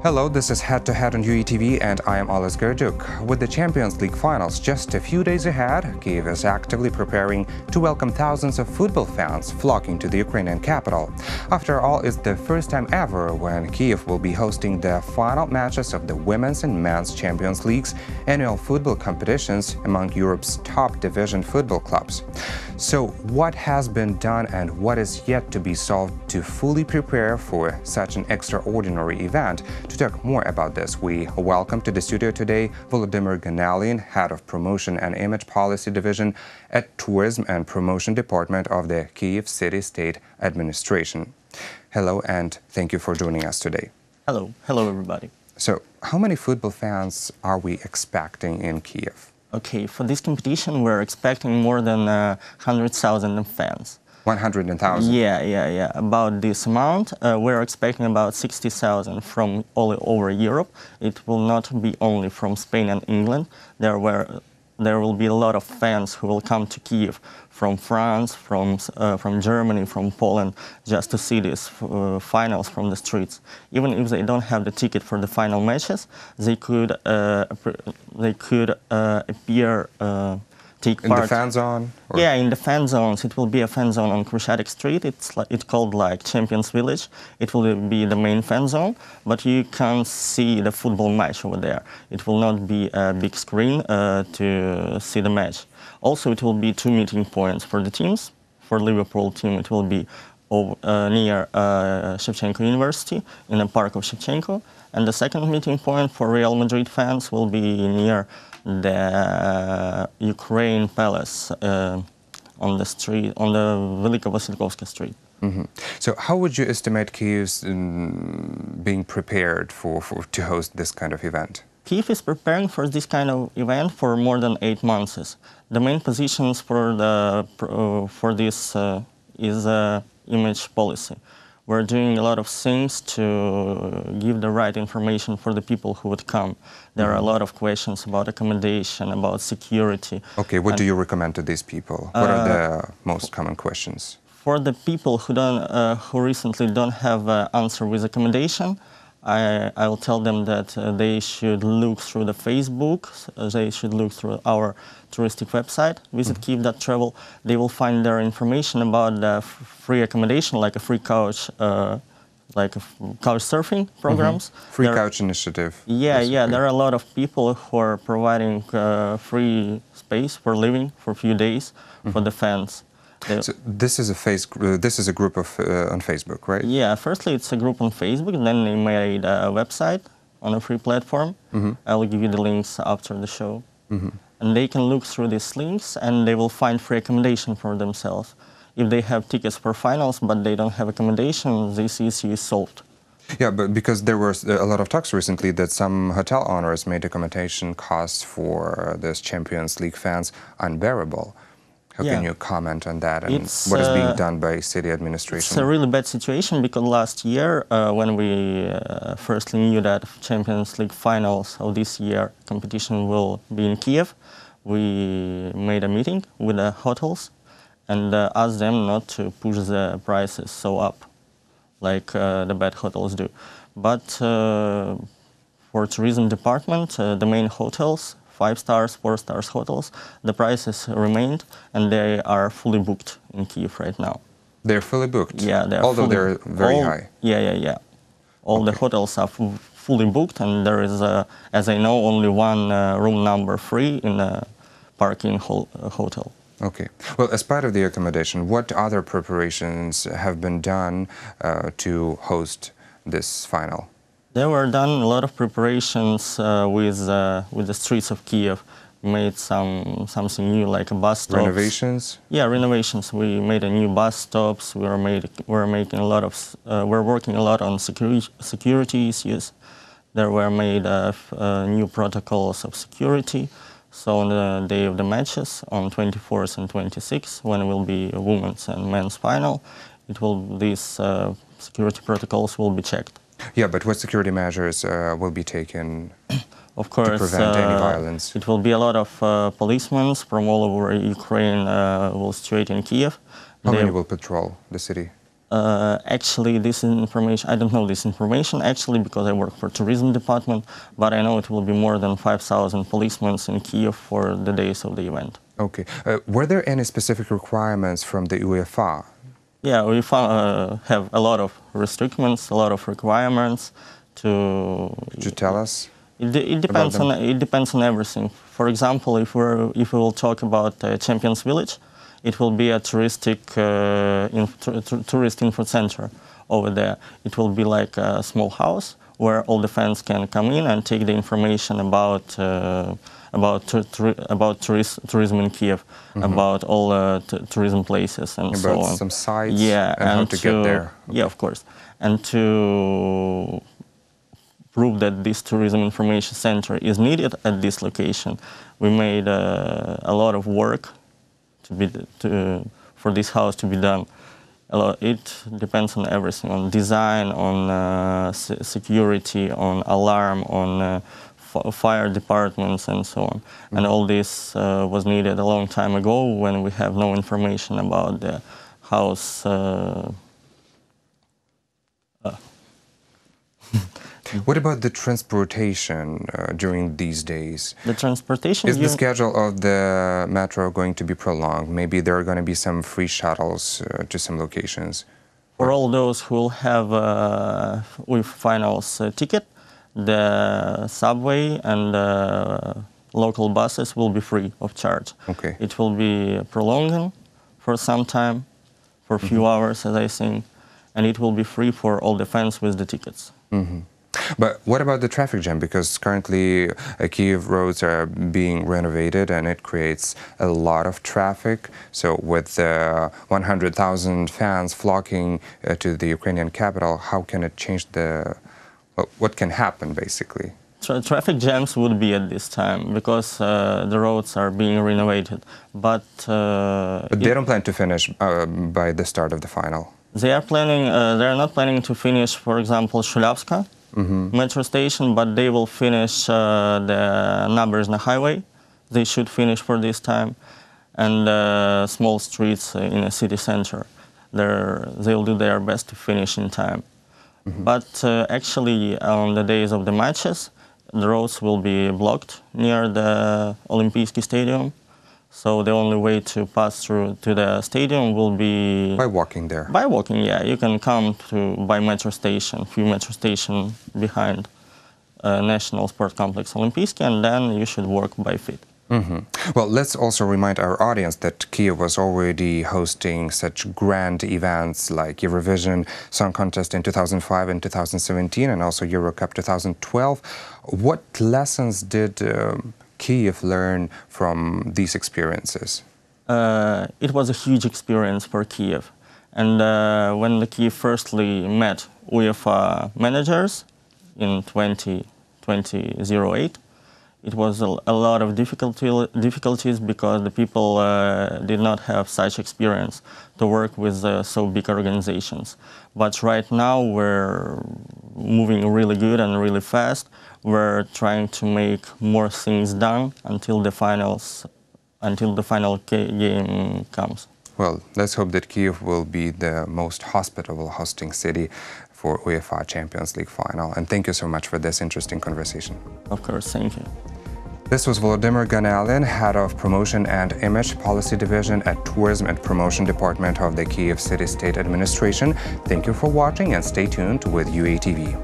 Hello, this is Head to Head on UATV and I am Oles Gerduk. With the Champions League finals just a few days ahead, Kyiv is actively preparing to welcome thousands of football fans flocking to the Ukrainian capital. After all, it's the first time ever when Kyiv will be hosting the final matches of the Women's and Men's Champions League's annual football competitions among Europe's top division football clubs. So what has been done and what is yet to be solved to fully prepare for such an extraordinary event? To talk more about this, we welcome to the studio today Volodymyr Ganelin, Head of Promotion and Image Policy Division at Tourism and Promotion Department of the Kyiv City State Administration. Hello, and thank you for joining us today. Hello. Hello, everybody. So, how many football fans are we expecting in Kyiv? Okay, for this competition, we're expecting more than 100,000 fans. 100,000? Yeah. About this amount, we're expecting about 60,000 from all over Europe. It will not be only from Spain and England. There will be a lot of fans who will come to Kyiv from France, from Germany, from Poland, just to see these finals from the streets. Even if they don't have the ticket for the final matches, they could appear. Take part. In the fan zone? Or? Yeah, in the fan zones. It will be a fan zone on Khrushatyk Street. It's called like Champions Village. It will be the main fan zone, but you can't see the football match over there. It will not be a big screen to see the match. Also, it will be two meeting points for the teams. For Liverpool team, it will be near Shevchenko University, in the park of Shevchenko. And the second meeting point for Real Madrid fans will be near the Ukraine Palace on the street, on the Velika Vasilkovska Street. Mm-hmm. So how would you estimate Kyiv's being prepared to host this kind of event? Kyiv is preparing for this kind of event for more than 8 months. The main positions for this is image policy. We're doing a lot of things to give the right information for the people who would come. There are a lot of questions about accommodation, about security. Okay, what do you recommend to these people? What are the most common questions? For the people who recently don't have an answer with accommodation, I will tell them that they should look through the Facebook, they should look through our touristic website, visit Kyiv.travel. They will find their information about the free accommodation, like a free couch, like couch surfing programs. Free couch initiative. Yeah, there are a lot of people who are providing free space for living for a few days for the fans. So this is a group on Facebook, right? Yeah, firstly it's a group on Facebook, then they made a website on a free platform. I will give you the links after the show. And they can look through these links and they will find free accommodation for themselves. If they have tickets for finals but they don't have accommodation, this issue is solved. Yeah, but because there was a lot of talks recently that some hotel owners made accommodation costs for this Champions League fans unbearable. How can you comment on that and what is being done by city administration? It's a really bad situation because last year, when we firstly knew that Champions League finals of this year competition will be in Kyiv, we made a meeting with the hotels and asked them not to push the prices so up, like the bad hotels do. But for tourism department, the main hotels, 5 stars, 4 stars hotels, the prices remained and they are fully booked in Kyiv right now. They're fully booked? Yeah, although they're very high? Yeah. All the hotels are fully booked and there is, as I know, only one room number free in the parking hotel. Okay. Well, as part of the accommodation, what other preparations have been done to host this final? There were done a lot of preparations with the streets of Kyiv. We made something new, like a bus stops. Renovations? Yeah, renovations. We made a new bus stops. We're working a lot on security issues. There were made new protocols of security. So on the day of the matches, on 24th and 26th, when it will be a women's and men's final, these security protocols will be checked. Yeah, but what security measures will be taken of course, to prevent any violence? It will be a lot of policemen from all over Ukraine will situate in Kyiv. How many will patrol the city? Actually, this information, I don't know this information actually because I work for tourism department, but I know it will be more than 5,000 policemen in Kyiv for the days of the event. Okay. Were there any specific requirements from the UEFA? Yeah, we have a lot of restrictions, a lot of requirements to... Could you tell us? It depends on everything. For example, if we will talk about Champions Village, it will be a tourist info center over there. It will be like a small house where all the fans can come in and take the information about tourism in Kyiv, about all tourism places and so on. About some sites, yeah, and how to get there. Okay. Yeah, of course. And to prove that this tourism information center is needed at this location, we made a lot of work for this house to be done. It depends on everything, on design, on security, on alarm, on fire departments and so on. And all this was needed a long time ago when we have no information about the house. What about the transportation during these days? The transportation... Is the schedule of the metro going to be prolonged? Maybe there are going to be some free shuttles to some locations? For all those who will have with finals ticket, the subway and local buses will be free of charge. Okay. It will be prolonging for some time, for a few hours, as I think, and it will be free for all the fans with the tickets. But what about the traffic jam? Because currently Kyiv roads are being renovated and it creates a lot of traffic. So with 100,000 fans flocking to the Ukrainian capital, how can it change what can happen basically? Traffic jams would be at this time because the roads are being renovated. But they don't plan to finish by the start of the final. They are planning. They are not planning to finish, for example, Shulavska metro station, but they will finish the Naberezhny highway. They should finish for this time, and small streets in a city center. They will do their best to finish in time. But actually, on the days of the matches, the roads will be blocked near the Olympic Stadium. So the only way to pass through to the stadium will be... By walking there? By walking, yeah. You can come by metro station, few metro station behind National Sport Complex Olympiski, and then you should walk by feet. Well, let's also remind our audience that Kyiv was already hosting such grand events like Eurovision Song Contest in 2005 and 2017, and also Euro Cup 2012. What lessons did Kyiv learn from these experiences? It was a huge experience for Kyiv. And when the Kyiv firstly met UEFA managers in 2008, it was a lot of difficulties because the people did not have such experience to work with so big organizations. But right now we're moving really good and really fast. We're trying to make more things done until the final game comes. Well, let's hope that Kyiv will be the most hospitable hosting city for UEFA Champions League final. And thank you so much for this interesting conversation. Of course, thank you. This was Volodymyr Ganelin, Head of Promotion and Image Policy Division at Tourism and Promotion Department of the Kyiv City State Administration. Thank you for watching and stay tuned with UATV.